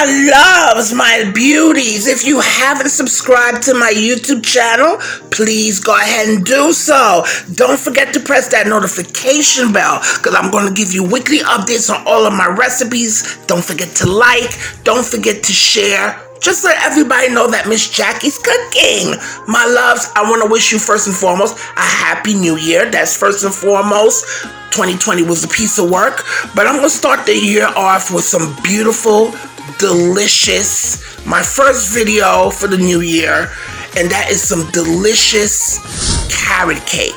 My loves, my beauties, if you haven't subscribed to my YouTube channel, please go ahead and do so. Don't forget to press that notification bell because I'm going to give you weekly updates on all of my recipes. Don't forget to like, don't forget to share. Just let everybody know that Miss Jackie's cooking. My loves, I want to wish you first and foremost a happy new year. That's first and foremost. 2020 was a piece of work, but I'm going to start the year off with some beautiful, delicious, my first video for the new year, and that is some delicious carrot cake.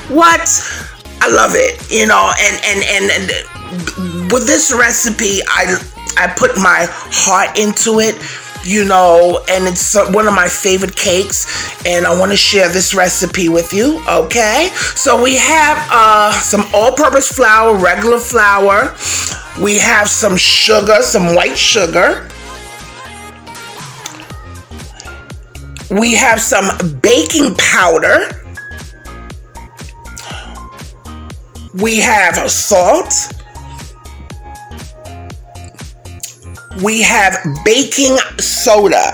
What? I love it, you know, and with this recipe, I put my heart into it, you know, and it's one of my favorite cakes, and I want to share this recipe with you, okay? So we have some all-purpose flour, regular flour. We have some sugar, some white sugar. We have some baking powder. We have salt. We have baking soda,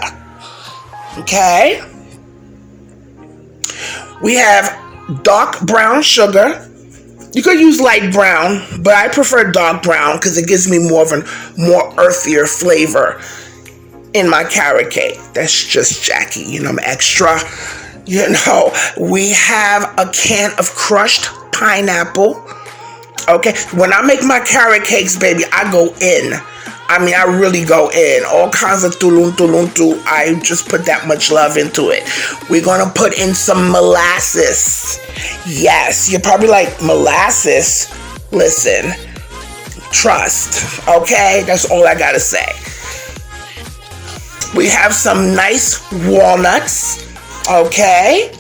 okay? We have dark brown sugar. You could use light brown, but I prefer dark brown because it gives me more of a more earthier flavor in my carrot cake. That's just Jackie, you know, I'm extra, you know. We have a can of crushed pineapple, okay? When I make my carrot cakes, baby, I go in. I mean, I really go in. All kinds of tulum. I just put that much love into it. We're going to put in some molasses. Yes, you're probably like, molasses? Listen, trust, okay? That's all I got to say. We have some nice walnuts, okay?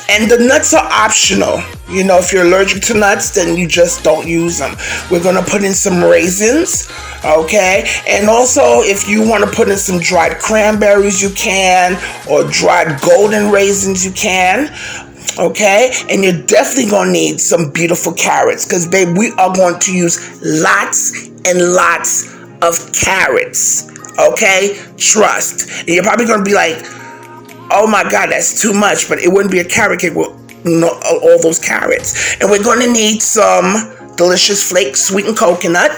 And the nuts are optional. You know, if you're allergic to nuts, then you just don't use them. We're going to put in some raisins, okay? And also, if you want to put in some dried cranberries, you can, or dried golden raisins, you can, okay? And you're definitely going to need some beautiful carrots because, babe, we are going to use lots and lots of carrots, okay? Trust. And you're probably going to be like, oh my God, that's too much, but it wouldn't be a carrot cake with all those carrots. And we're going to need some delicious flaked sweetened coconut.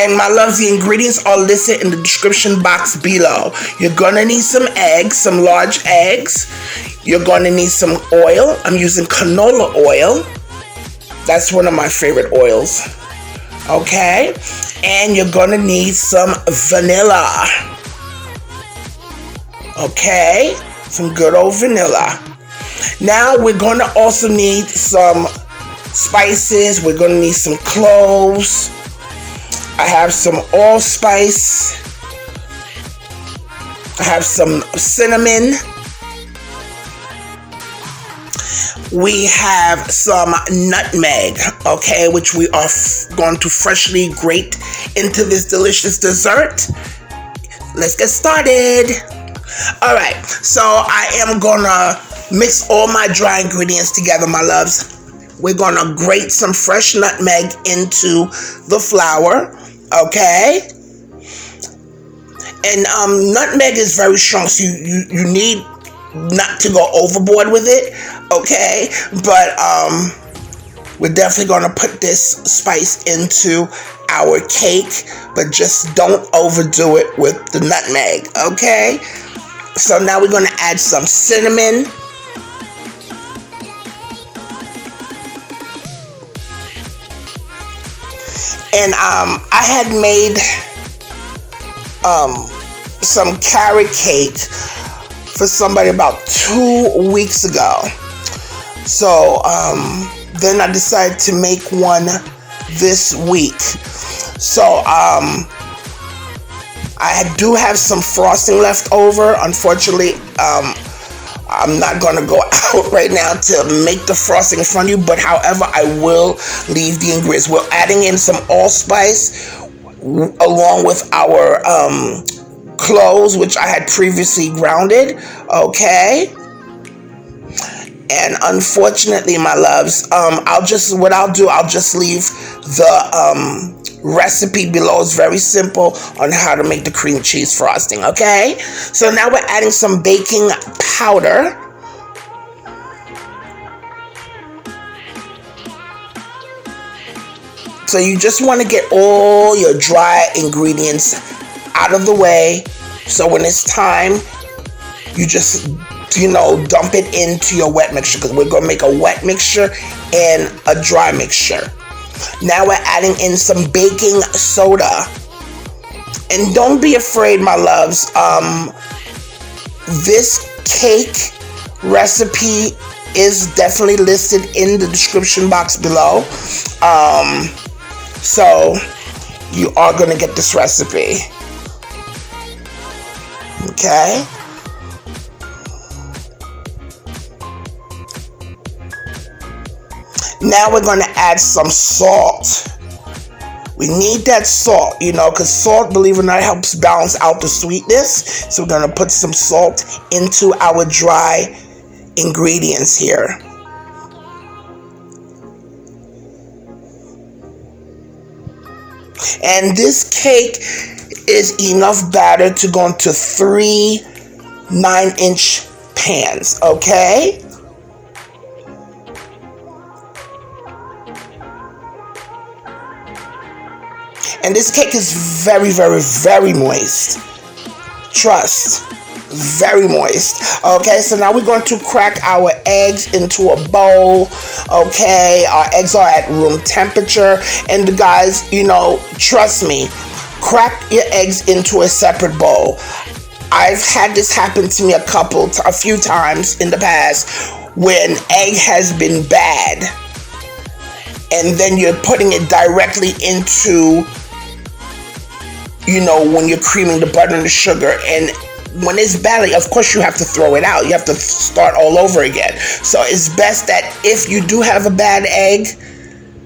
And my loves, the ingredients are listed in the description box below. You're going to need some eggs, some large eggs. You're going to need some oil. I'm using canola oil. That's one of my favorite oils. Okay? And you're going to need some vanilla. Okay? Some good old vanilla. Now we're going to also need some spices. We're going to need some cloves. I have some allspice. I have some cinnamon. We have some nutmeg, okay, which we are going to freshly grate into this delicious dessert. Let's get started. All right, so I am gonna mix all my dry ingredients together, my loves. We're gonna grate some fresh nutmeg into the flour, okay? And nutmeg is very strong, so you need not to go overboard with it, okay? But we're definitely gonna put this spice into our cake, but just don't overdo it with the nutmeg, okay? So now we're gonna add some cinnamon. And I had made some carrot cake for somebody about 2 weeks ago. So then I decided to make one this week. So I do have some frosting left over. Unfortunately, I'm not going to go out right now to make the frosting in front of you, but however, I will leave the ingredients. We're adding in some allspice along with our cloves, which I had previously grounded, okay? And unfortunately, my loves, I'll just leave the recipe below. It's very simple on how to make the cream cheese frosting. Okay, so now we're adding some baking powder. So you just want to get all your dry ingredients out of the way, so when it's time, you just dump it into your wet mixture, because we're going to make a wet mixture and a dry mixture. Now we're adding in some baking soda. And don't be afraid, my loves. This cake recipe is definitely listed in the description box below. So you are going to get this recipe. Okay. Now we're going to add some salt. We need that salt, because salt, believe it or not, helps balance out the sweetness. So we're going to put some salt into our dry ingredients here. And this cake is enough batter to go into 3 9-inch pans, okay? And this cake is very, very, very moist. Trust, very moist. Okay, so now we're going to crack our eggs into a bowl. Okay, our eggs are at room temperature. And guys, trust me, crack your eggs into a separate bowl. I've had this happen to me a few times in the past when egg has been bad, and then you're putting it directly into, when you're creaming the butter and the sugar, and when it's bad, of course you have to throw it out. You have to start all over again. So it's best that if you do have a bad egg,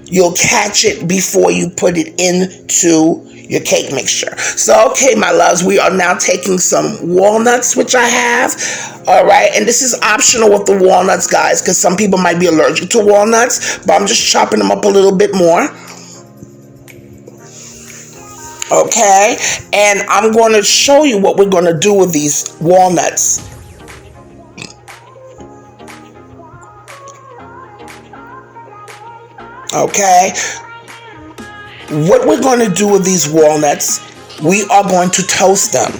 you'll catch it before you put it into your cake mixture. So, okay, my loves, we are now taking some walnuts, which I have. All right, and this is optional with the walnuts, guys, because some people might be allergic to walnuts, but I'm just chopping them up a little bit more. Okay, and I'm going to show you what we're going to do with these walnuts. Okay, what we're going to do with these walnuts, we are going to toast them.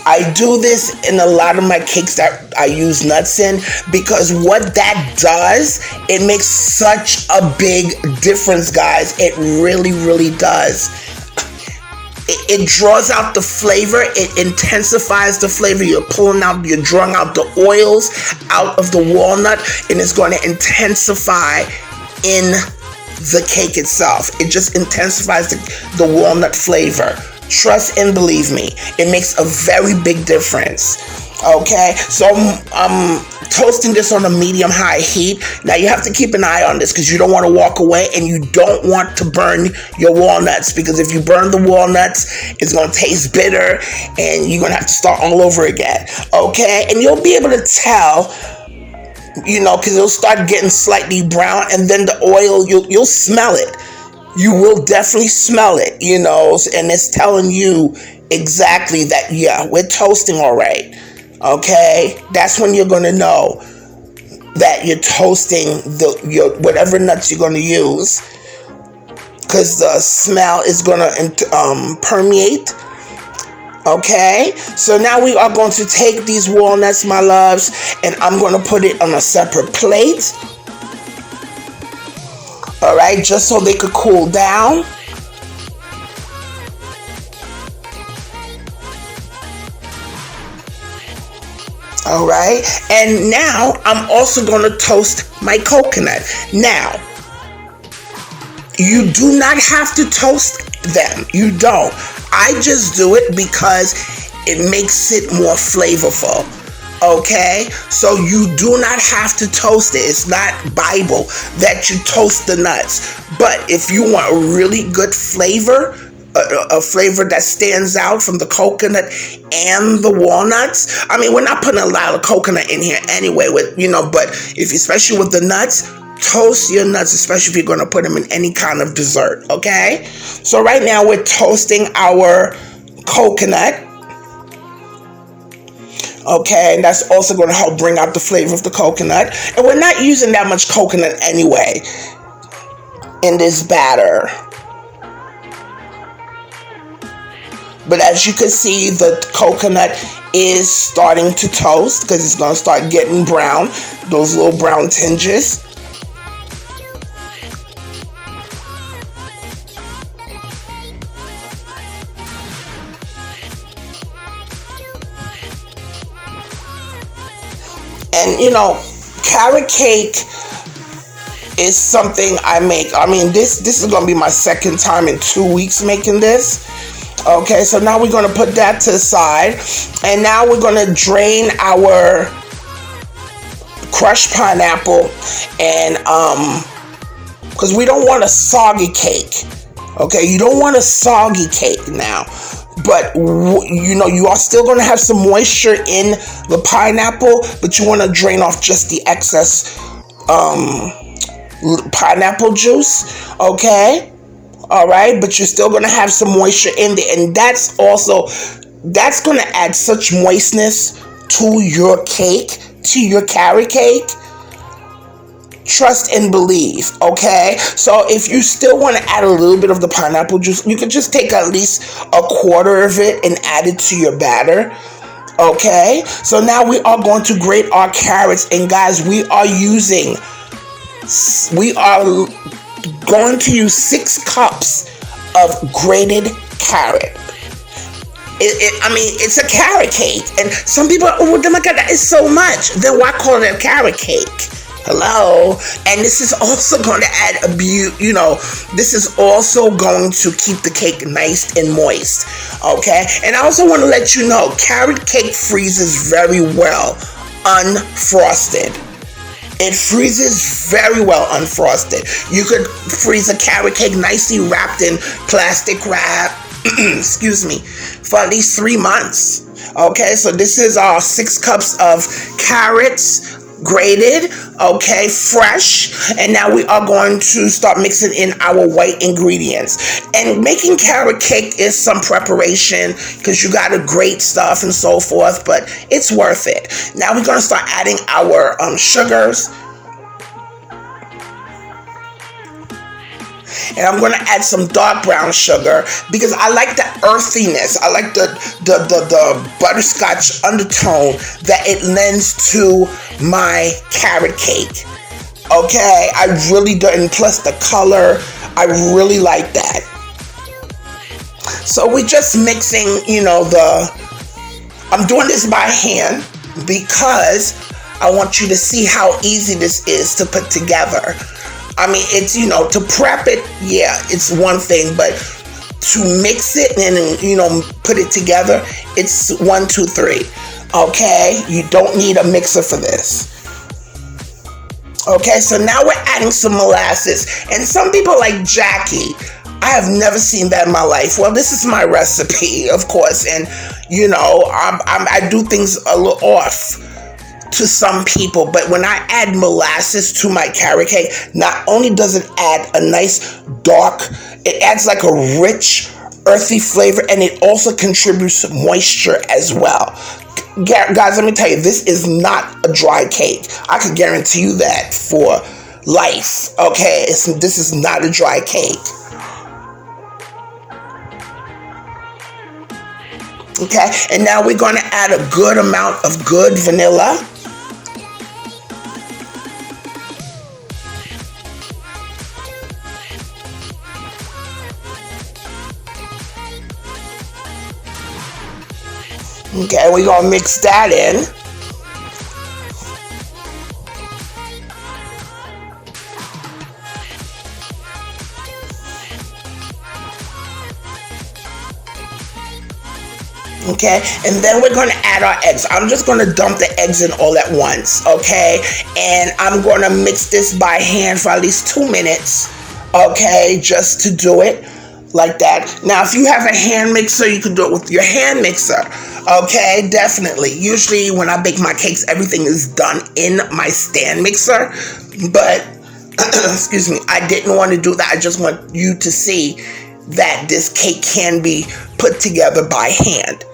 I do this in a lot of my cakes that I use nuts in, because what that does, it makes such a big difference, guys. It really, really does. It draws out the flavor. It intensifies the flavor. You're drawing out the oils out of the walnut, and it's going to intensify in the cake itself. It just intensifies the walnut flavor. Trust and believe me, it makes a very big difference. Okay, so I'm toasting this on a medium-high heat. Now you have to keep an eye on this, because you don't want to walk away, and you don't want to burn your walnuts, because if you burn the walnuts, it's going to taste bitter, and you're going to have to start all over again. Okay, and you'll be able to tell, because it'll start getting slightly brown, and then the oil, you'll smell it. You will definitely smell it, and it's telling you exactly that, yeah, we're toasting all right. Okay, that's when you're going to know that you're toasting your whatever nuts you're going to use, because the smell is going to permeate. Okay, so now we are going to take these walnuts, my loves, and I'm going to put it on a separate plate. All right, just so they could cool down. All right, and now I'm also going to toast my coconut. Now, you do not have to toast them. You don't. I just do it because it makes it more flavorful. Okay, so you do not have to toast it. It's not Bible that you toast the nuts. But if you want a really good flavor, a flavor that stands out from the coconut and the walnuts. I mean, we're not putting a lot of coconut in here anyway, with but if especially with the nuts, toast your nuts, especially if you're going to put them in any kind of dessert. Okay, so right now we're toasting our coconut. Okay, and that's also going to help bring out the flavor of the coconut. And we're not using that much coconut anyway in this batter. But as you can see, the coconut is starting to toast because it's going to start getting brown, those little brown tinges. And carrot cake is something I make. I mean, this is going to be my second time in 2 weeks making this. Okay, so now we're going to put that to the side. And now we're going to drain our crushed pineapple. And, because we don't want a soggy cake. Okay, you don't want a soggy cake now. But, you are still going to have some moisture in the pineapple. But you want to drain off just the excess pineapple juice. Okay? All right, but you're still going to have some moisture in there. And that's going to add such moistness to your cake, to your carrot cake. Trust and believe, okay? So if you still want to add a little bit of the pineapple juice, you can just take at least a quarter of it and add it to your batter. Okay, so now we are going to grate our carrots. And guys, we are going to use 6 cups of grated carrot. It's a carrot cake. And some people are, oh my God, that is so much. Then why call it a carrot cake? Hello. And this is also going to add this is also going to keep the cake nice and moist. Okay. And I also want to let you know, carrot cake freezes very well unfrosted. It freezes very well unfrosted. You could freeze a carrot cake nicely wrapped in plastic wrap, excuse me, for at least 3 months. Okay, so this is our 6 cups of carrots, grated, okay, fresh. And now we are going to start mixing in our white ingredients. And making carrot cake is some preparation because you got to grate stuff and so forth, but it's worth it. Now we're going to start adding our sugars. And I'm going to add some dark brown sugar because I like the earthiness. I like the butterscotch undertone that it lends to my carrot cake. Okay, I really do. And plus the color, I really like that. So we're just mixing, I'm doing this by hand because I want you to see how easy this is to put together. I mean, it's, to prep it, yeah, it's one thing, but to mix it and, put it together, it's 1, 2, 3. Okay, you don't need a mixer for this. Okay, so now we're adding some molasses. And some people like Jackie, I have never seen that in my life. Well, this is my recipe, of course, and, I do things a little off to some people, but when I add molasses to my carrot cake, not only does it add a nice dark, it adds like a rich, earthy flavor, and it also contributes moisture as well. Guys, let me tell you, this is not a dry cake. I can guarantee you that for life, okay? This is not a dry cake. Okay, and now we're going to add a good amount of good vanilla. Okay, we're going to mix that in. Okay, and then we're going to add our eggs. I'm just going to dump the eggs in all at once, okay? And I'm going to mix this by hand for at least 2 minutes, okay, just to do it. like that. Now, if you have a hand mixer, you can do it with your hand mixer. Okay, definitely. Usually when I bake my cakes, everything is done in my stand mixer. But, excuse me, I didn't want to do that. I just want you to see that this cake can be put together by hand.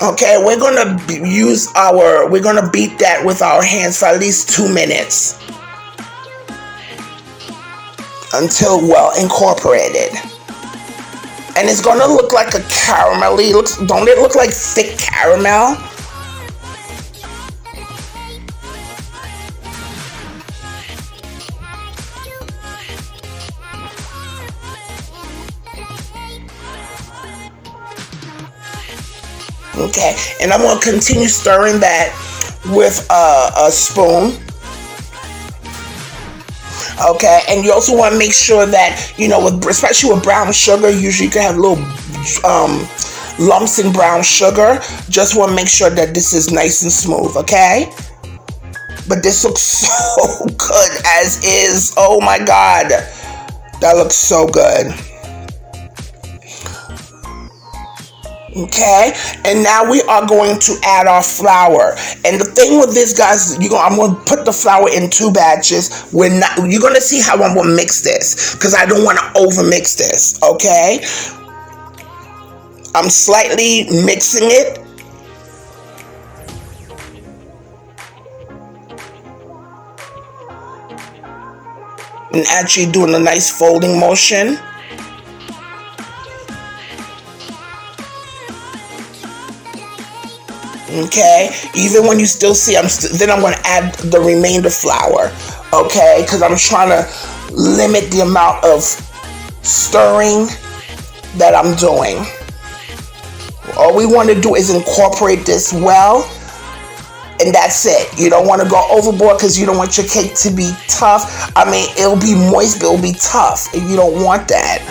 Okay, we're gonna we're gonna beat that with our hands for at least 2 minutes until well incorporated. And it's gonna look like a caramelly. Don't it look like thick caramel? Okay, and I'm going to continue stirring that with a spoon. Okay, and you also want to make sure that, you know, especially with brown sugar, usually you can have little lumps in brown sugar. Just want to make sure that this is nice and smooth, okay? But this looks so good as is. Oh my God, that looks so good. Okay, and now we are going to add our flour. And the thing with this, guys, I'm going to put the flour in 2 batches. You're going to see how I'm going to mix this, because I don't want to over mix this. Okay, I'm slightly mixing it. And actually doing a nice folding motion. Okay, even when you still see, then I'm going to add the remainder flour. Okay, because I'm trying to limit the amount of stirring that I'm doing. All we want to do is incorporate this well, and that's it. You don't want to go overboard because you don't want your cake to be tough. I mean, it'll be moist, but it'll be tough, and you don't want that.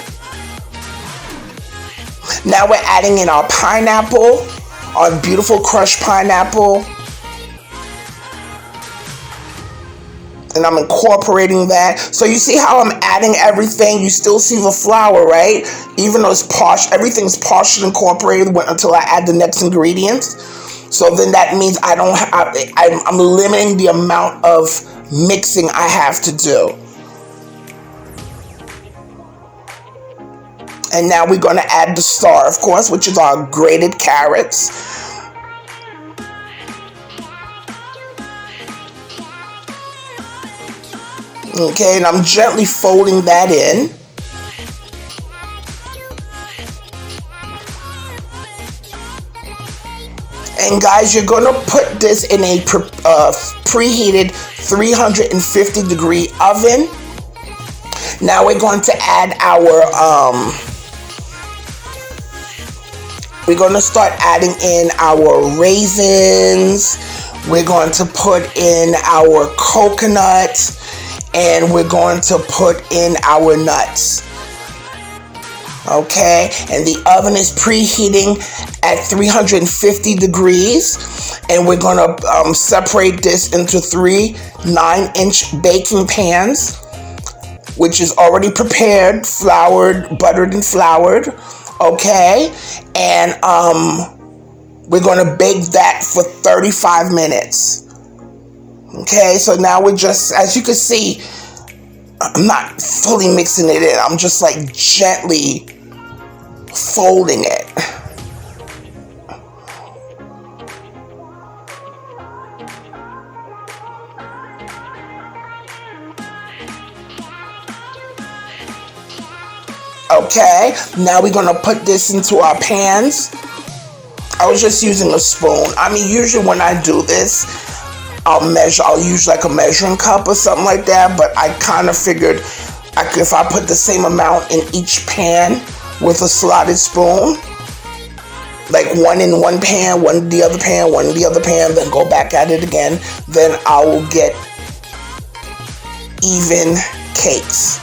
Now we're adding in our pineapple. Our beautiful crushed pineapple, and I'm incorporating that. So you see how I'm adding everything. You still see the flour, right? Even though it's everything's partially incorporated until I add the next ingredients. So then that means I'm limiting the amount of mixing I have to do. And now we're going to add the star, of course, which is our grated carrots. Okay, and I'm gently folding that in. And guys, you're going to put this in a preheated 350-degree oven. Now we're going to add we're going to start adding in our raisins. We're going to put in our coconut, and we're going to put in our nuts. Okay, and the oven is preheating at 350 degrees, and we're going to separate this into 3 9-inch baking pans, which is already prepared, buttered and floured. Okay, and we're going to bake that for 35 minutes. Okay, so now we're just, as you can see, I'm not fully mixing it in. I'm just like gently folding it. Okay, now we're going to put this into our pans. I was just using a spoon. I mean, usually when I do this, I'll use like a measuring cup or something like that, but I kind of figured if I put the same amount in each pan with a slotted spoon, like one in one pan, one in the other pan, one in the other pan, then go back at it again, then I will get even cakes.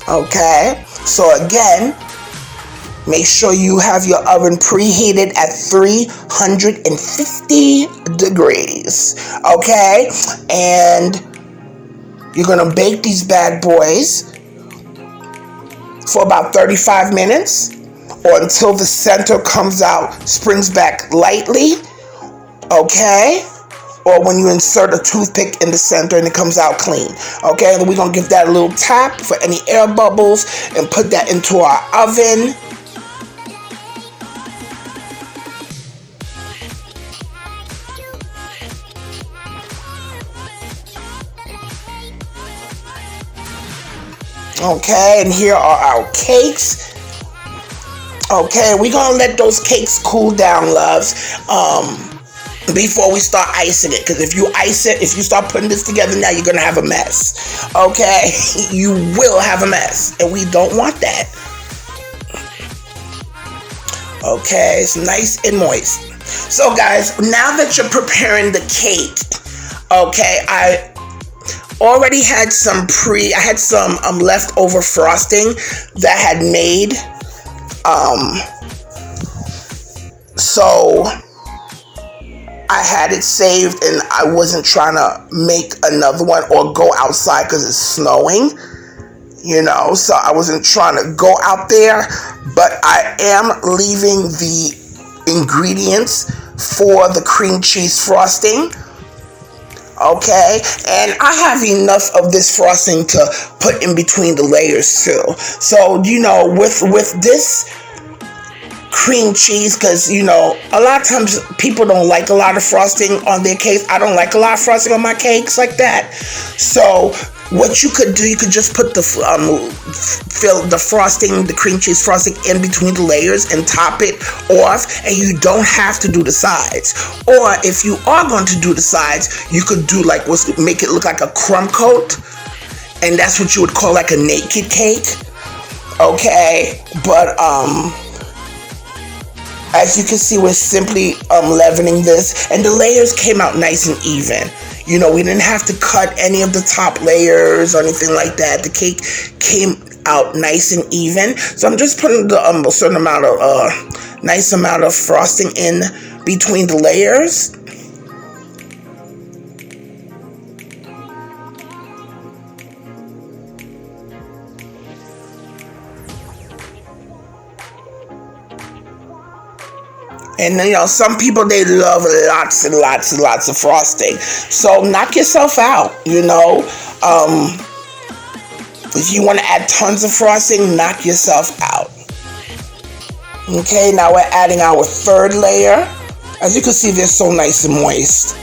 Okay, so again, make sure you have your oven preheated at 350 degrees. Okay, and You're going to bake these bad boys for about 35 minutes or until the center comes out, springs back lightly, okay? Or when you insert a toothpick in the center and it comes out clean, okay? And we're going to give that a little tap for any air bubbles and put that into our oven. Okay, and here are our cakes. Okay, we're gonna let those cakes cool down, loves, before we start icing it. Because if you ice it, if you start putting this together now, you're gonna have a mess. Okay, you will have a mess, and we don't want that. Okay, it's nice and moist. So guys, now that you're preparing the cake, okay, I already had some leftover frosting that I had made. So I had it saved and I wasn't trying to make another one or go outside because it's snowing, you know, so I wasn't trying to go out there, but I am leaving the ingredients for the cream cheese frosting. Okay, and I have enough of this frosting to put in between the layers too. So, you know, with this cream cheese, because, you know, a lot of times people don't like a lot of frosting on their cakes. I don't like a lot of frosting on my cakes like that. So what you could do, you could just put the fill the frosting, the cream cheese frosting in between the layers and top it off, and you don't have to do the sides. Or if you are going to do the sides, you could do like make it look like a crumb coat, and that's what you would call like a naked cake. Okay, but as you can see, we're simply leavening this, and the layers came out nice and even. You know, we didn't have to cut any of the top layers or anything like that. The cake came out nice and even. So I'm just putting the a certain amount of nice amount of frosting in between the layers. And, you know, some people, they love lots and lots and lots of frosting. So knock yourself out, you know. If you want to add tons of frosting, knock yourself out. Okay, now we're adding our third layer. As you can see, they're so nice and moist.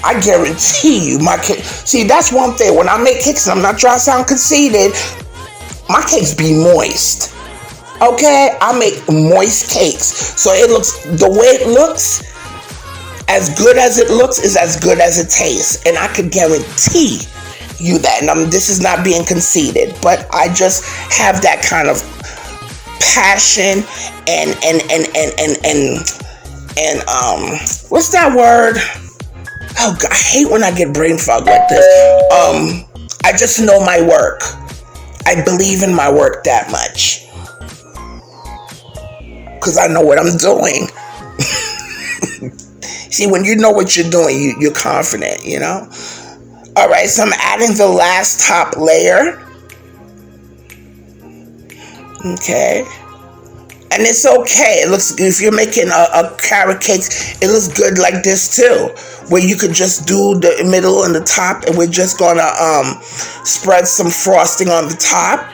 I guarantee you, my cake. See, that's one thing. When I make cakes, and I'm not trying to sound conceited, my cakes be moist. Okay, I make moist cakes, so it looks, the way it looks, as good as it looks is as good as it tastes, and I could guarantee you that. And this is not being conceited, but I just have that kind of passion and what's that word? Oh God, I hate when I get brain fog like this. I just know my work. I believe in my work that much. Because I know what I'm doing. See, when you know what you're doing, you're confident, you know? All right, so I'm adding the last top layer. Okay. And it's okay. It looks good. If you're making a carrot cake, it looks good like this too. Where you could just do the middle and the top, and we're just going to spread some frosting on the top.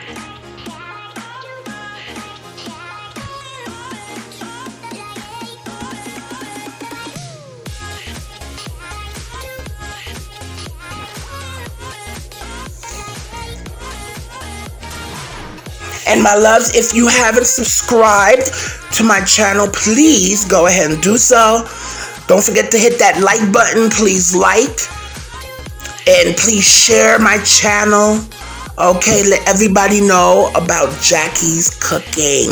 And my loves, if you haven't subscribed to my channel, please go ahead and do so. Don't forget to hit that like button. Please like. And please share my channel. Okay, let everybody know about Jackie's cooking.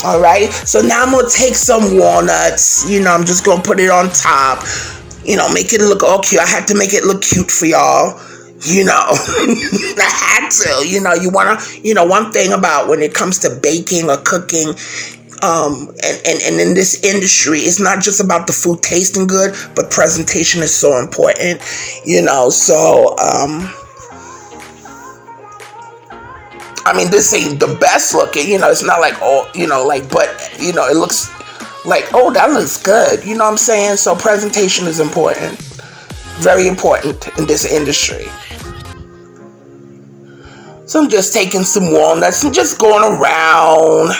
Alright, so now I'm going to take some walnuts. You know, I'm just going to put it on top. You know, make it look all cute. I had to make it look cute for y'all. You know, I had to, you know, you want to, you know, one thing about when it comes to baking or cooking, And in this industry, it's not just about the food tasting good, but presentation is so important, so I mean, this ain't the best looking, it's not like, oh, but it looks like, oh, that looks good, you know what I'm saying? So presentation is important, very important in this industry. So I'm just taking some walnuts and just going around.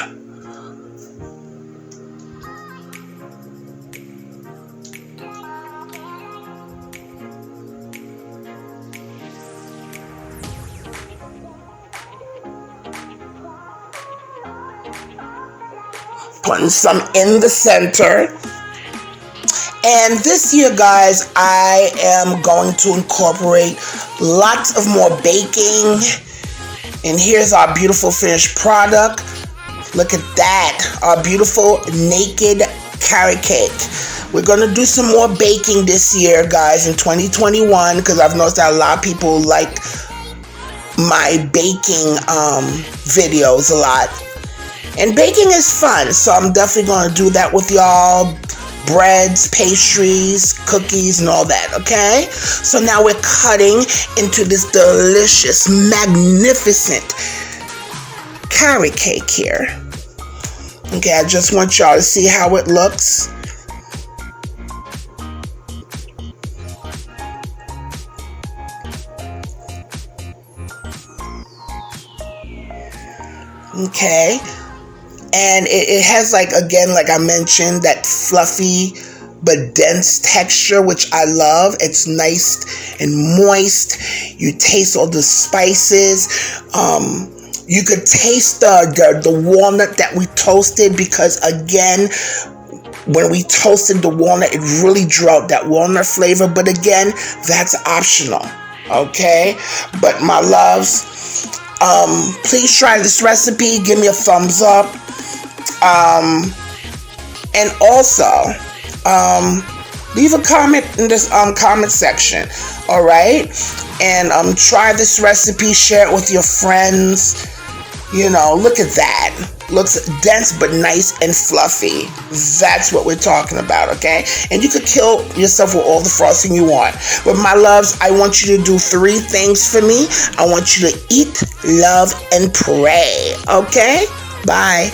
Putting some in the center. And this year, guys, I am going to incorporate lots of more baking. And here's our beautiful finished product. Look at that, our beautiful naked carrot cake. We're going to do some more baking this year, guys, in 2021, because I've noticed that a lot of people like my baking videos a lot. And baking is fun, so I'm definitely going to do that with y'all. Breads, pastries, cookies, and all that, okay? So now we're cutting into this delicious, magnificent carrot cake here. Okay, I just want y'all to see how it looks. Okay. And it has, like, again, like I mentioned, that fluffy but dense texture, which I love. It's nice and moist. You taste all the spices. You could taste the walnut that we toasted, because, again, when we toasted the walnut, it really drew out that walnut flavor. But, again, that's optional, okay? But, my loves, please try this recipe. Give me a thumbs up. And also, leave a comment in this comment section, all right? And try this recipe, share it with your friends. Look at that. Looks dense but nice and fluffy. That's what we're talking about, okay? And you could kill yourself with all the frosting you want. But my loves, I want you to do 3 things for me. I want you to eat, love, and pray, okay? Bye.